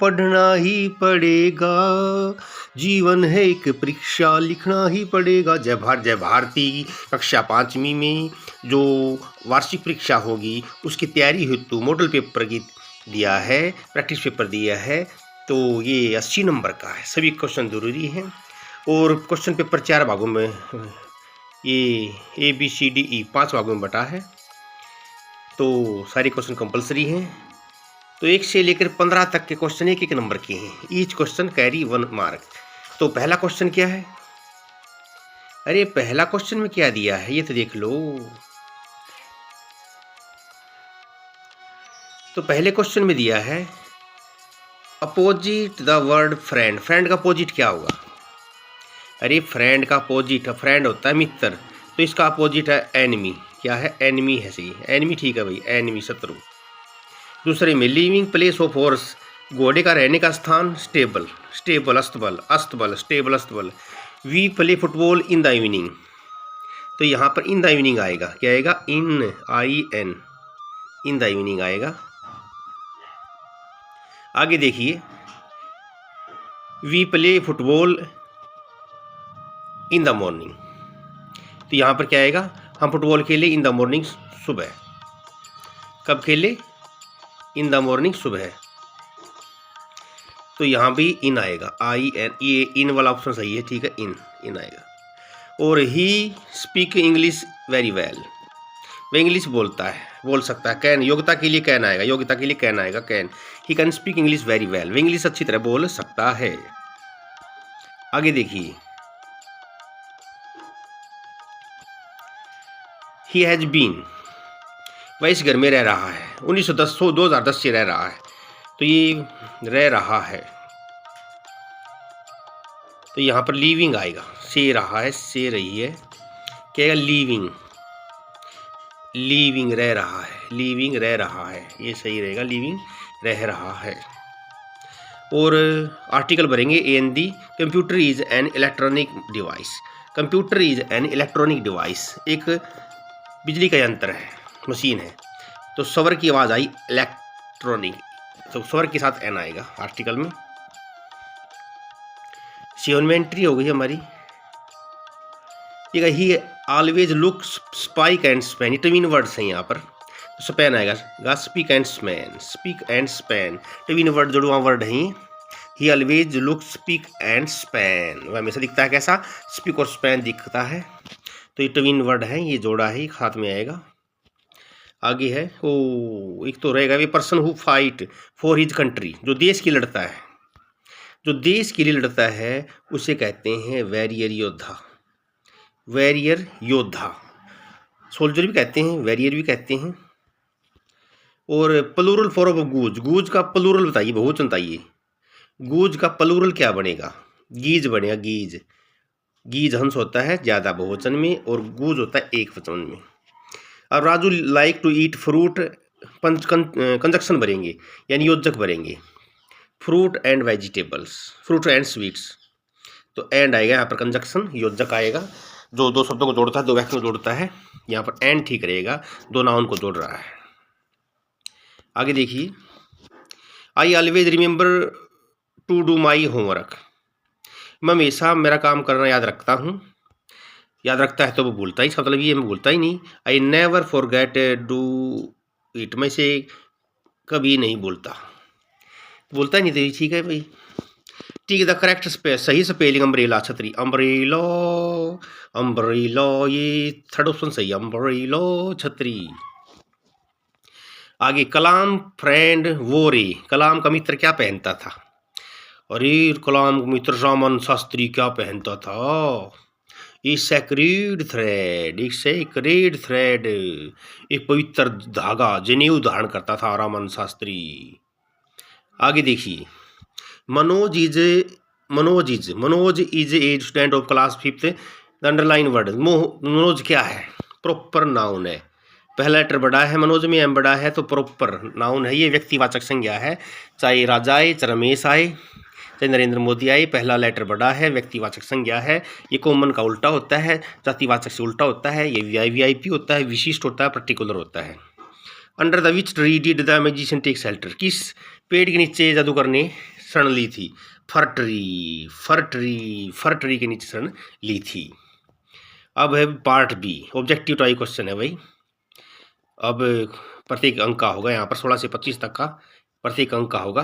पढ़ना ही पड़ेगा, जीवन है एक परीक्षा लिखना ही पड़ेगा। जय भारती कक्षा 5वीं में जो वार्षिक परीक्षा होगी उसकी तैयारी हेतु मॉडल पेपर की दिया है, प्रैक्टिस पेपर दिया है। तो ये 80 नंबर का है, सभी क्वेश्चन जरूरी हैं। और क्वेश्चन पेपर 4 भागों में, ये ABCDE 5 भागों में बटा है, तो सारे क्वेश्चन कंपलसरी हैं। तो 1 से लेकर 15 तक के क्वेश्चन 1-1 नंबर के हैं, ईच क्वेश्चन कैरी 1 मार्क। तो पहला क्वेश्चन क्या है? अरे पहला क्वेश्चन में क्या दिया है ये तो देख लो। तो पहले क्वेश्चन में दिया है opposite the word friend. Friend का अपोजिट क्या होगा? अरे फ्रेंड का अपोजिट, फ्रेंड होता है मित्र, तो इसका अपोजिट है एनिमी। क्या है? एनिमी है, सही एनिमी, ठीक है भाई, एनिमी शत्रु। दूसरे में लिविंग प्लेस ऑफ हॉर्स, घोड़े का रहने का स्थान, स्टेबल, स्टेबल अस्तबल, अस्तबल स्टेबल अस्तबल। We play football in the evening, तो यहाँ पर इन द इवनिंग आएगा, क्या आएगा? In, IN, in the evening आएगा। आगे देखिए, we play football in the morning, तो यहाँ पर क्या आएगा? हम फुटबॉल खेले इन द मॉर्निंग, सुबह। कब खेले? इन द मॉर्निंग, सुबह। तो यहाँ भी इन आएगा, IN, ये इन वाला ऑप्शन सही है, ठीक है, इन आएगा। और he speak English very well, वह इंग्लिश बोलता है, बोल सकता है। कैन, योग्यता के लिए कैन आएगा, योग्यता के लिए कैन आएगा, can. He can speak English very well, वह इंग्लिश अच्छी तरह बोल सकता है। आगे देखिए, ही हैज बीन, वह इस घर में रह रहा है, 2010 से रह रहा है, तो ये रह रहा है, तो यहाँ पर लिविंग आएगा, से रहा है, से रही है, क्या आएगा? लिविंग, लिविंग रह रहा है, लिविंग रह रहा है, ये सही रहेगा, लिविंग रह रहा है। और आर्टिकल भरेंगे AND, computer is an electronic device. Computer is an electronic device, एक बिजली का यंत्र है, मशीन है। तो स्वर की आवाज़ आई इलेक्ट्रॉनिक, तो स्वर के साथ N आएगा आर्टिकल में। सियोनमेंट्री हो गई हमारी। ठीक है, ही always look spike and span, ये ट्विन वर्ड्स हैं यहाँ पर, तो स्पैन आएगा, speak and span, speak and span, twin word, जुड़वा वर्ड हैं। ही always look speak and span, वह हमेशा दिखता है कैसा? स्पीक और स्पैन दिखता है, तो ये ट्विन वर्ड है, ये जोड़ा है, हाथ में आएगा। आगे है, ओ एक तो रहेगा वे person who fight for his country, जो देश की लड़ता है, जो देश के लिए लड़ता है उसे कहते हैं वैरियर योद्धा, वैरियर योद्धा। सोल्जर भी कहते हैं, वैरियर भी कहते हैं। और प्लूरल फॉर्म ऑफ गूज, गूज का प्लूरल बताइए, बहुवचन बताइए। गूज का प्लूरल क्या बनेगा? गीज बनेगा, गीज। गीज हंस होता है ज़्यादा बहुवचन में, और गूज होता है एक वचन में। अब Raju like to eat fruit, conjunction भरेंगे, यानी योजक भरेंगे, fruit and vegetables, fruit and sweets, तो एंड आएगा यहाँ पर, कंजक्शन योजक आएगा, जो दो शब्दों को जोड़ता है, दो वाक्यों को जोड़ता है, यहाँ पर एंड ठीक रहेगा, दो नाउन को जोड़ रहा है। आगे देखिए, I always remember to do my homework, मैं हमेशा मेरा काम करना याद रखता हूँ, याद रखता है तो वो भूलता ही, इसका मतलब ये मैं भूलता ही नहीं। I never forget do it, मैं इसे कभी नहीं भूलता, बोलता ही नहीं, तो ये ठीक है भाई। ठीक है, द करेक्ट सही स्पेलिंग अम्ब्रेला, छतरी, अम्ब्रेलो, अम्ब्रेलो, ये थर्ड ऑप्शन सही, अम्ब्रेलो छतरी। आगे, कलाम फ्रेंड वोरे, कलाम का मित्र क्या पहनता था? अरे कलाम का मित्र रामन शास्त्री क्या पहनता था? एक सैक्रेड थ्रेड, एक सैक्रेड थ्रेड, एक पवित्र धागा, जनेऊ धारण करता था रामन शास्त्री। आगे देखिए, Manoj is a student of class 5th, the underline word, Manoj क्या है? प्रॉपर नाउन है, पहला लेटर बड़ा है, मनोज में M बड़ा है, तो प्रॉपर नाउन है, ये व्यक्तिवाचक संज्ञा है। चाहे राजा आए, चाहे रमेश आए, चाहे नरेंद्र मोदी आए, पहला लेटर बड़ा है, व्यक्तिवाचक संज्ञा है। ये कॉमन का उल्टा होता है, जातिवाचक से उल्टा होता है। ये VIP होता है, विशिष्ट होता है, पर्टिकुलर होता है। Under the which tree did the magician take shelter, किस पेड़ के नीचे जादूगर ने शरण ली थी। Fir tree, fir tree, fir tree के नीचे शरण ली थी। अब है part B, objective type question है भाई। अब प्रत्येक अंक का होगा यहाँ पर 16 से 25 तक का प्रत्येक अंक का होगा।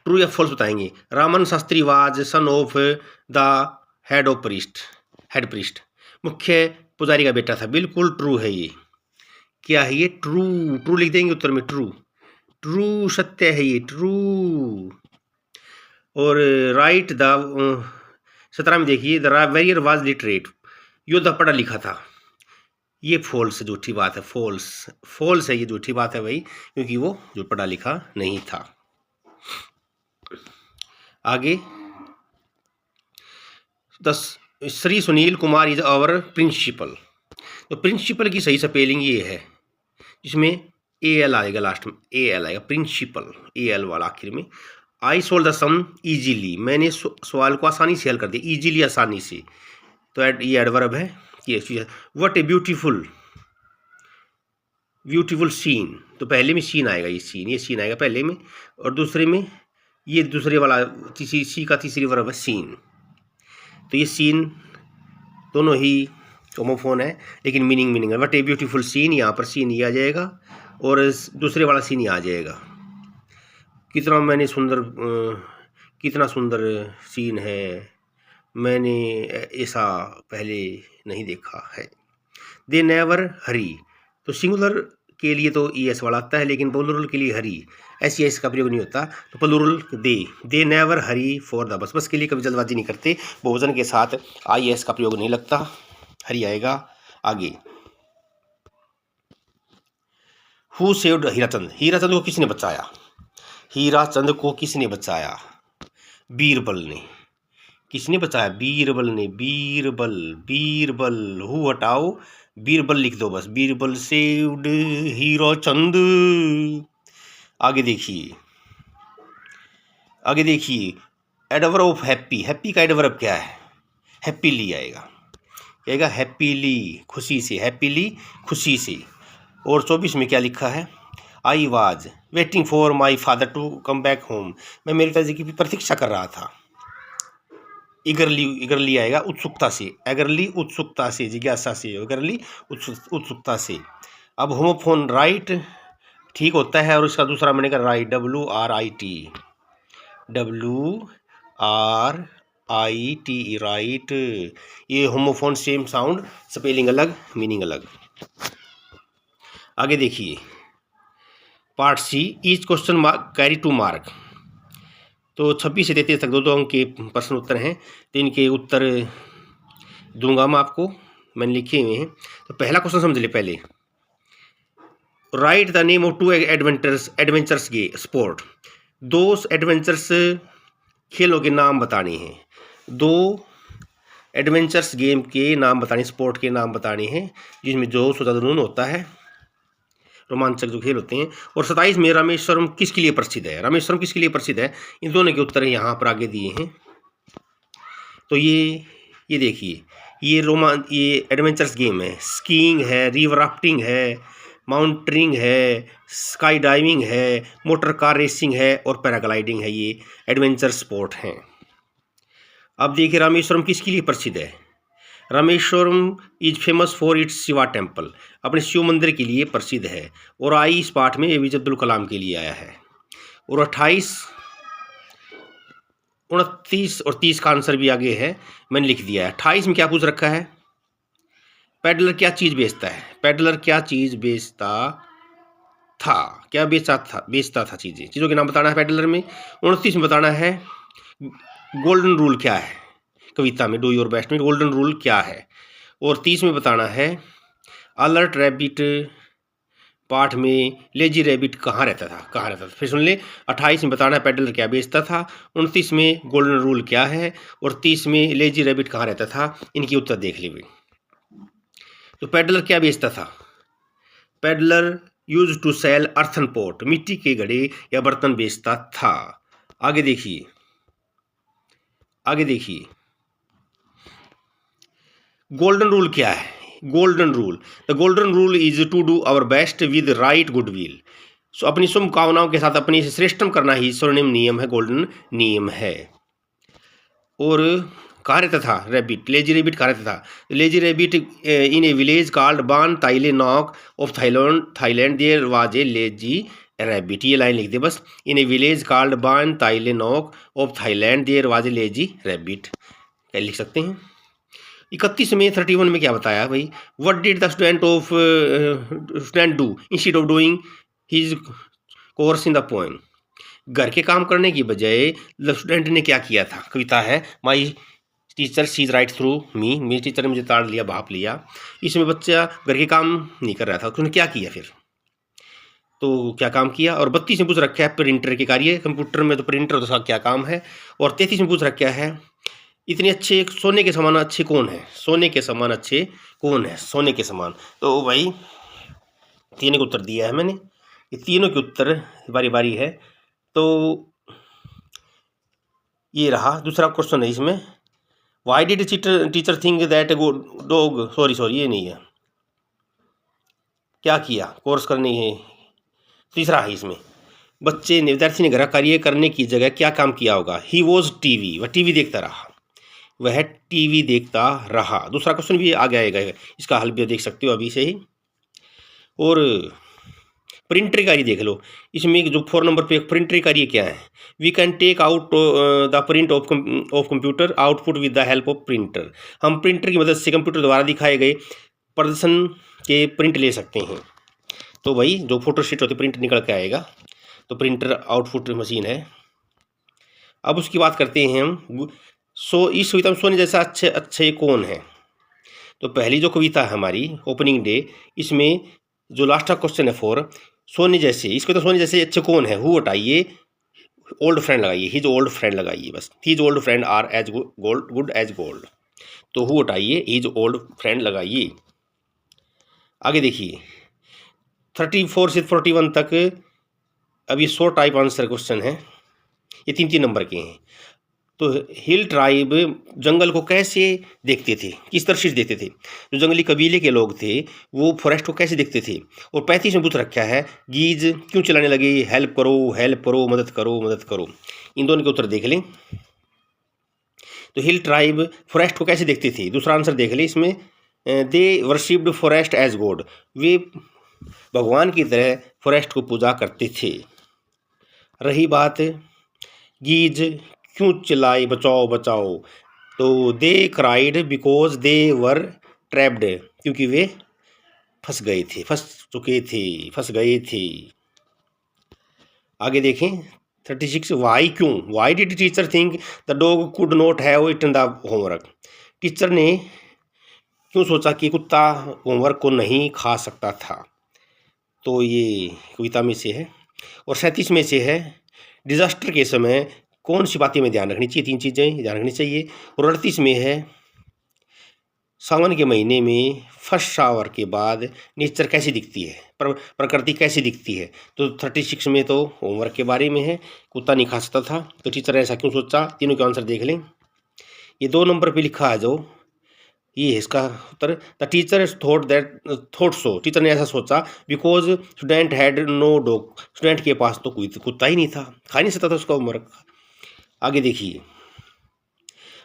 ट्रू या फॉल्स बताएंगे। Raman Shastri was son of the head of priest, head priest, मुख्य पुजारी का बेटा था। बिल्कुल ट्रू है ये। क्या है ये? ट्रू, ट्रू लिख देंगे उत्तर में, ट्रू, ट्रू सत्य है ये, ट्रू। और राइट द 17 में देखिए, द वेरियर वाज लिटरेट, योद्धा पढ़ा लिखा था। ये फॉल्स, झूठी बात है, फॉल्स, फॉल्स है ये, झूठी बात है भाई, क्योंकि वो जो पढ़ा लिखा नहीं था। आगे 10, Shri Sunil Kumar is our principal. तो प्रिंसिपल की सही स्पेलिंग ये है, जिसमें ए एल आएगा, लास्ट में ए एल आएगा, प्रिंसिपल, ए एल वाला आखिर में। आई सोल्व द सम इजीली, मैंने सवाल को आसानी से हल कर दिया, इजीली, आसानी से। तो ये एडवर्ब है, ये what a beautiful, beautiful scene, तो पहले में सीन आएगा, ये सीन आएगा पहले में, और दूसरे में ये दूसरे वाला सी का तीसरी वर्ब है सीन। तो ये सीन दोनों ही होमोफोन है, लेकिन मीनिंग है। व्हाट ए ब्यूटीफुल सीन, यहाँ पर सीन ये आ जाएगा और दूसरे वाला सीन ये आ जाएगा। कितना सुंदर सीन है, मैंने ऐसा पहले नहीं देखा है। दे नेवर हरी, तो सिंगुलर के लिए तो ई एस वाला आता है, लेकिन प्लूरल के लिए हरी, ऐसी एस का प्रयोग नहीं होता, तो plural they never hurry for the bus, bus के लिए कभी जल्दबाजी नहीं करते, बहुवचन के साथ आई एस का प्रयोग नहीं लगता, हरी आएगा। आगे हु सेव्ड हीराचंद, हीराचंद को किसने बचाया? हीराचंद को किसने बचाया? बीरबल ने। किसने बचाया? बीरबल ने, बीरबल, बीरबल, हु हटाओ, बीरबल लिख दो बस, बीरबल सेव्ड हीराचंद। आगे देखिए, आगे देखिए, एडवर्ब ऑफ हैप्पी, हैप्पी का एडवर्ब क्या है? हैप्पीली आएगा, क्या आएगा? हैप्पीली, खुशी से, हैप्पीली, खुशी से। और 24 में क्या लिखा है? I was waiting for my father to come back home, मैं मेरे पिताजी की प्रतीक्षा कर रहा था। इगरली, इगरली आएगा, उत्सुकता से, एगरली उत्सुकता से, जिज्ञासा से, इगरली उत्सुकता से। अब होमोफोन राइट ठीक होता है, और उसका दूसरा बनेगा राइट, WRIT, WRIT, राइट। ये होमोफोन सेम साउंड, स्पेलिंग अलग, मीनिंग अलग। आगे देखिए, part C, each question mark carry 2 mark. तो 26 से 33 तक दो अंक के प्रश्न उत्तर हैं, तो इनके उत्तर दूंगा मैं आपको, मैंने लिखे हुए हैं। तो पहला क्वेश्चन समझ ले पहले, right the name of 2 adventures sport, 2 adventures खेलों के नाम बताने हैं, 2 एडवेंचर्स गेम के नाम बताने, स्पोर्ट के नाम बताने हैं, जिसमें जोश और जुनून होता है, रोमांचक जो खेल होते हैं। और 27 में रामेश्वरम किसके लिए प्रसिद्ध है? रामेश्वरम किसके लिए प्रसिद्ध है? इन दोनों के उत्तर यहाँ पर आगे दिए हैं। तो ये देखिए, ये एडवेंचर्स गेम है, स्कीइंग है, रिवर राफ्टिंग है, माउंटेनिंग है, स्काई डाइविंग है, मोटर कार रेसिंग है, और पैराग्लाइडिंग है, ये एडवेंचर स्पोर्ट हैं। अब देखिए, रामेश्वरम किसके लिए प्रसिद्ध है? Rameswaram is famous for its Shiva temple, अपने शिव मंदिर के लिए प्रसिद्ध है। और आई इस पाठ में APJ अब्दुल कलाम के लिए आया है। और 28, 29 और 30 का आंसर भी आगे है, मैंने लिख दिया है। 28 में क्या पूछ रखा है? पेडलर क्या चीज़ बेचता है? पेडलर क्या चीज़ बेचता था? क्या बेचता था चीज़ों के नाम बताना है पेडलर में। 29 में बताना है गोल्डन रूल क्या है, कविता में डू योर बेस्ट में गोल्डन रूल क्या है। और 30 में बताना है अलर्ट रैबिट पाठ में लेजी रैबिट कहाँ रहता था। फिर सुन ले, 28 में बताना है पेडलर क्या बेचता था, 29 में गोल्डन रूल क्या है, और 30 में लेजी रैबिट कहाँ रहता था। इनकी उत्तर देख लीजिए। तो पेडलर क्या बेचता था? Peddler use to sell earthen pot, मिट्टी के घड़े या बर्तन बेचता था। आगे देखिए, गोल्डन रूल क्या है? Golden rule, the golden rule is to do our best with right goodwill. अपनी शुभकामनाओं के साथ अपनी श्रेष्ठतम करना ही स्वर्णिम नियम है, गोल्डन नियम है। और कार्यरत था रैबिट, लेजी रैबिट कार्यरत था। Lazy rabbit in a village called Ban Taile Nok of Thailand there was a lazy rabbit. ये लाइन लिख दे बस, in a village called Ban Taile Nok of Thailand there was a lazy rabbit, क्या लिख सकते हैं। 31 में 31 में क्या बताया भाई, what did the student do instead of doing his course in the poem. घर के काम करने की बजाय स्टूडेंट ने क्या किया था। कविता है, my teacher sees right through me, मेरी टीचर ने मुझे ताड़ लिया, भाप लिया। इसमें बच्चा घर के काम नहीं कर रहा था, उसने क्या किया फिर, तो क्या काम किया। और 32 में पूछ रखा है प्रिंटर के कार्य, कंप्यूटर में तो प्रिंटर तो उसका क्या काम है। और 33 में पूछ रखा है, इतने अच्छे सोने के समान अच्छे कौन है, सोने के समान अच्छे कौन है, सोने के समान। तो भाई तीनों के उत्तर दिया है मैंने, ये तीनों के उत्तर बारी बारी है। तो ये रहा दूसरा क्वेश्चन है इसमें, why did teacher think that dog, sorry ये नहीं है, क्या किया कोर्स करनी है, तीसरा है इसमें, बच्चे ने विद्यार्थी ने घर कार्य करने की जगह क्या काम किया होगा। ही वॉज टीवी, वह टीवी देखता रहा, वह टीवी देखता रहा। दूसरा क्वेश्चन भी आगे आएगा, इसका हल भी देख सकते हो अभी से ही। और प्रिंटर कार्य देख लो, इसमें जो 4 नंबर पे प्रिंटर कार्य क्या है, we can take out the print of computer output with the help of printer. हम प्रिंटर की मदद से कंप्यूटर द्वारा दिखाए गए प्रदर्शन के प्रिंट ले सकते हैं। तो भाई जो फोटोशीट होती है प्रिंट निकल के आएगा, तो प्रिंटर आउटपुट मशीन है। अब उसकी बात करते हैं हम, इस कविता में सोने जैसा अच्छे अच्छे कौन है। तो पहली जो कविता है हमारी ओपनिंग डे, इसमें जो लास्ट का क्वेश्चन है 4, सोने जैसे, इसको तो सोने जैसे अच्छे कौन है, हु हटाइए, ओल्ड फ्रेंड लगाइए, हिज ओल्ड फ्रेंड लगाइए बस, his old friend are as good as gold. तो हु हटाइए, हिज ओल्ड फ्रेंड लगाइए। आगे देखिए 34 से 41 तक, अब ये 100 टाइप आंसर क्वेश्चन है, ये 3-3 नंबर के हैं। तो हिल ट्राइब जंगल को कैसे देखते थे, किस तरह से देखते थे, जो जंगली कबीले के लोग थे वो फॉरेस्ट को कैसे देखते थे। और 35 में पूछ रखा है, गीज क्यों चलाने लगे, हेल्प करो मदद करो। इन दोनों के उत्तर देख लें। तो हिल ट्राइब फॉरेस्ट को कैसे देखते थे, दूसरा आंसर देख लें इसमें, दे वर्शिप्ड फॉरेस्ट एज गॉड, वे भगवान की तरह फॉरेस्ट को पूजा करते थे। रही बात गीज क्यों चिल्लाए बचाओ, तो दे cried because they were trapped, क्योंकि वे फंस गए थे। आगे देखें 36, वाई क्यों, why did teacher think the dog could not have eaten the homework. Teacher ने क्यों सोचा कि कुत्ता होमवर्क को नहीं खा सकता था। तो ये कविता में से है। और 37 में से है, डिजास्टर के समय कौन सी बातें में ध्यान रखनी चाहिए, 3 चीज़ें ध्यान रखनी चाहिए। और 38 में है, सावन के महीने में फर्स्ट शावर के बाद नेचर कैसी दिखती है, प्रकृति कैसी दिखती है। तो 36 में तो होमवर्क के बारे में है, कुत्ता नहीं खा सकता था, तो टीचर ने ऐसा क्यों सोचा। तीनों के आंसर देख लें। ये 2 नंबर पे लिखा है जो, ये है इसका उत्तर, the teacher thought so, teacher ने ऐसा सोचा because student had no dog, student के पास तो कोई कुत्ता ही नहीं था, खा नहीं सकता था उसका होमवर्क। आगे देखिए,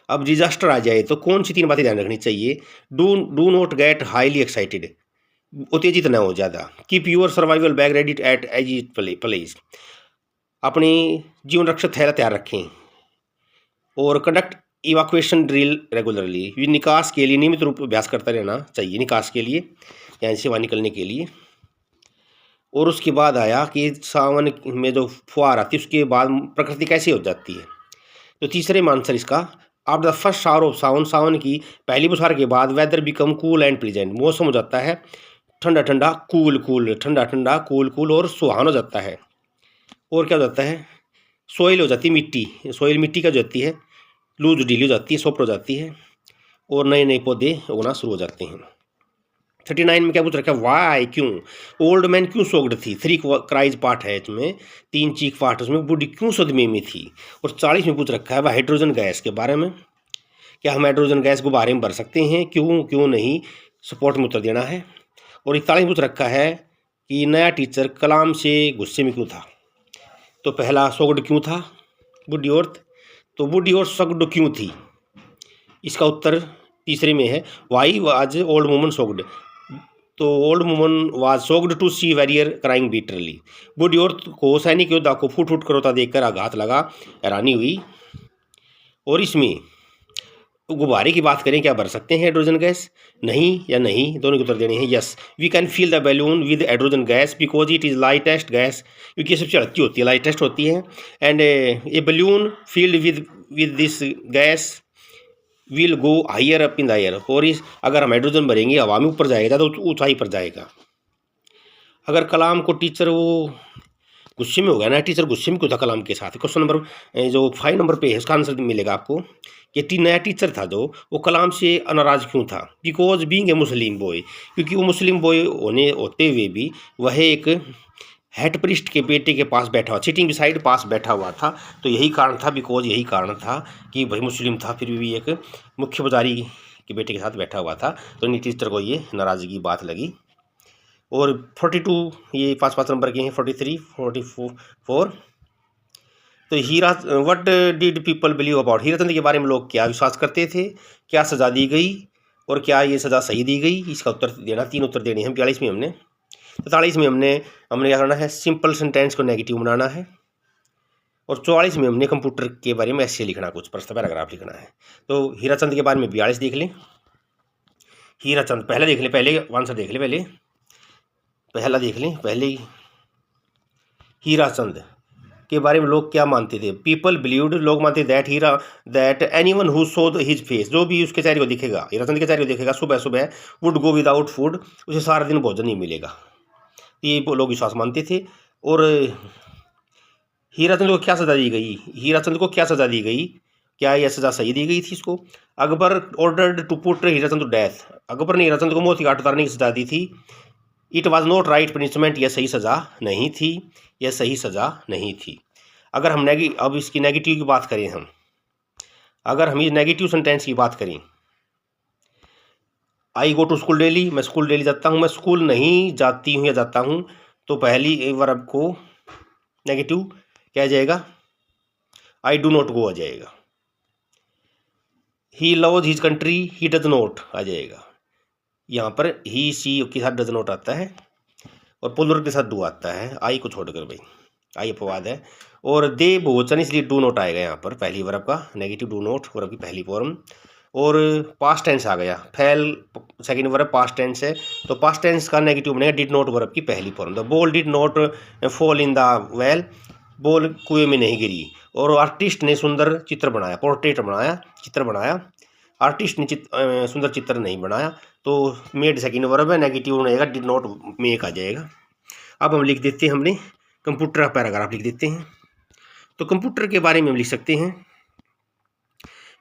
अब डिजास्टर आ जाए तो कौन सी 3 बातें ध्यान रखनी चाहिए। Do not get highly excited, उत्तेजित न हो ज़्यादा। Keep your survival bag ready at as it place, अपनी जीवन रक्षक थैला तैयार रखें। और कंडक्ट इवाक्वेशन ड्रिल रेगुलरली, निकास के लिए नियमित रूप अभ्यास करता रहना चाहिए, निकास के लिए यानी से वहाँ निकलने के लिए। और उसके बाद आया कि सावन में जो फुहार आती है उसके बाद प्रकृति कैसी हो जाती है। तो तीसरे में आंसर इसका, after the first shower of Sawan, सावन की पहली बौछार के बाद weather become cool and pleasant, मौसम हो जाता है ठंडा ठंडा कूल और सुहाना हो जाता है। और क्या हो जाता है, सोइल हो जाती है मिट्टी, सोइल मिट्टी का जो जाती है लूज ढीली हो जाती है, सॉफ्ट हो जाती है, और नए नए पौधे उगना शुरू हो जाते हैं। 39 में क्या पूछ रखा है, वाई क्यों, ओल्ड मैन क्यों सोग्ड थी, 3 क्राइज पार्ट है इसमें, 3 चीख पार्ट उसमें, बूढ़ी क्यों सदमे में थी। और 40 में पूछ रखा है वह हाइड्रोजन गैस के बारे में, क्या हम हाइड्रोजन गैस गुब्बारे में भर सकते हैं, क्यों नहीं, सपोर्ट में उत्तर देना है। और 41 में पूछ रखा है कि नया टीचर कलाम से गुस्से में क्यों था। तो पहला सोगड क्यों था बूढ़ी औरत, तो बूढ़ी औरत सोगड क्यों थी, इसका उत्तर तीसरे में है why was old woman shocked. तो old woman was shocked to see warrior crying bitterly. बूढ़ी औरत को सैनिक योद्धा को फूट फूट करोता देखकर आघात लगा, हैरानी हुई। और इसमें गुब्बारे की बात करें, क्या भर सकते हैं हाइड्रोजन गैस, नहीं या नहीं, दोनों के उत्तर देने हैं। Yes, we can fill the balloon with hydrogen gas because it is lightest gas, क्योंकि ये सबसे हल्की होती है, लाइटेस्ट होती है। And a balloon filled with this gas will go higher up in the air. और इस अगर हम हाइड्रोजन भरेंगे हवा में ऊपर जाएगा तो ऊंचाई पर जाएगा। अगर कलाम को टीचर वो गुस्से में हो गया ना, टीचर गुस्से में क्यों था कलाम के साथ, क्वेश्चन नंबर जो 5 नंबर पे है उसका आंसर मिलेगा आपको कि नया टीचर था जो वो कलाम से नाराज क्यों था। Because being a Muslim boy, क्योंकि वो मुस्लिम बॉय होते हुए भी वह एक हेड प्रिस्ट के बेटे के पास बैठा हुआ, सिटिंग बिसाइड पास बैठा हुआ था। तो यही कारण था, बिकॉज यही कारण था कि भाई मुस्लिम था फिर भी एक मुख्य पुजारी के बेटे के साथ बैठा हुआ था। तो टीचर को ये नाराज़गी की बात लगी। और 42 ये 5 नंबर के हैं, 43, 44। तो Hira what did people believe about, Hirachand के बारे में लोग क्या विश्वास करते थे, क्या सज़ा दी गई और क्या ये सज़ा सही दी गई, इसका उत्तर देना, 3 उत्तर देने हैं। 42 में हमने 43 में हमने क्या करना है, सिंपल सेंटेंस को नेगेटिव बनाना है। और 44 में हमने कंप्यूटर के बारे में ऐसे लिखना, कुछ प्रश्न पैराग्राफ लिखना है। तो हीराचंद के बारे में 42 देख लें। हीराचंद पहले देख लें, पहले आंसर देख लें, पहला देख लें। पहले हीराचंद के बारे में लोग क्या मानते थे, पीपल बिलीव्ड, लोग मानते that anyone who so his face, जो भी उसके चेहरे को दिखेगा, हीराचंद के चेहरे को दिखेगा सुबह सुबह, वुड गो विदाउट फूड, उसे सारा दिन भोजन नहीं मिलेगा। ये लोग विश्वास मानते थे। और हीराचंद को क्या सज़ा दी गई, हीराचंद को क्या सज़ा दी गई, क्या यह सज़ा सही दी गई थी इसको। Akbar ordered to put Hirachand to death, Akbar ने हीराचंद को मौत की घाट उतारने की सज़ा दी थी। It was not right punishment, यह सही सज़ा नहीं थी, यह सही सज़ा नहीं थी। अगर हम अब इसकी नेगेटिव की बात करें, अगर हम इस नेगेटिव सेंटेंस की बात करें, आई गो टू स्कूल डेली, मैं स्कूल डेली जाता हूँ, मैं स्कूल नहीं जाती हूँ या जाता हूँ, तो पहली वर्ब को नेगेटिव क्या आ जाएगा, आई डू नॉट गो आ जाएगा। He loves his country, he does not आ जाएगा। यहाँ पर ही सी के साथ डज नॉट आता है और पुलर के साथ डू आता है, आई को छोड़कर, भाई आई अपवाद है। और दे बहुवचन, इसलिए डू नॉट आएगा यहाँ पर पहली वर्ब का, नेगेटिव डू नॉट वर्ब की पहली फॉर्म। और पास्ट टेंस आ गया, फैल सेकंड वर्ब पास्ट टेंस है, तो पास्ट टेंस का नेगेटिव बनेगा डिड नॉट वर्ब की पहली form. The ball did not fall in the well, ball कुएं में नहीं गिरी। और आर्टिस्ट ने सुंदर चित्र बनाया, पोर्ट्रेट बनाया, चित्र बनाया, आर्टिस्ट ने सुंदर चित्र नहीं बनाया। तो मेड सेकंड वर्ब है, नेगेटिव रहेगा, डिड नॉट मेक आ जाएगा। अब हम लिख देते हैं, हमने कंप्यूटर का पैराग्राफ लिख देते हैं। तो कंप्यूटर के बारे में हम लिख सकते हैं,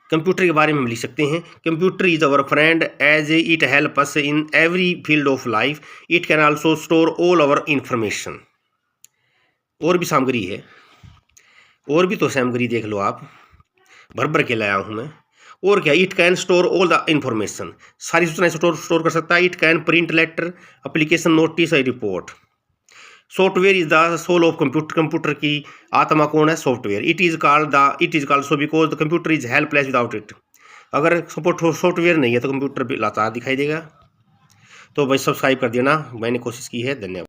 कंप्यूटर के बारे में हम लिख सकते हैं, computer is our friend as it help us in every field of life, it can also store all our information. और भी सामग्री है, और भी तो सामग्री देख लो आप, भर भर के लाया हूँ मैं। और क्या, it can store all the information, सारी सूचनाएं स्टोर कर सकता है। It can print letter, application, notice, report. Software is the soul of computer, computer की आत्मा कौन है, software. It is called so because the computer is helpless without it, अगर सॉफ्टवेयर नहीं है तो कंप्यूटर लाचार दिखाई देगा। तो भाई सब्सक्राइब कर देना, मैंने कोशिश की है। धन्यवाद।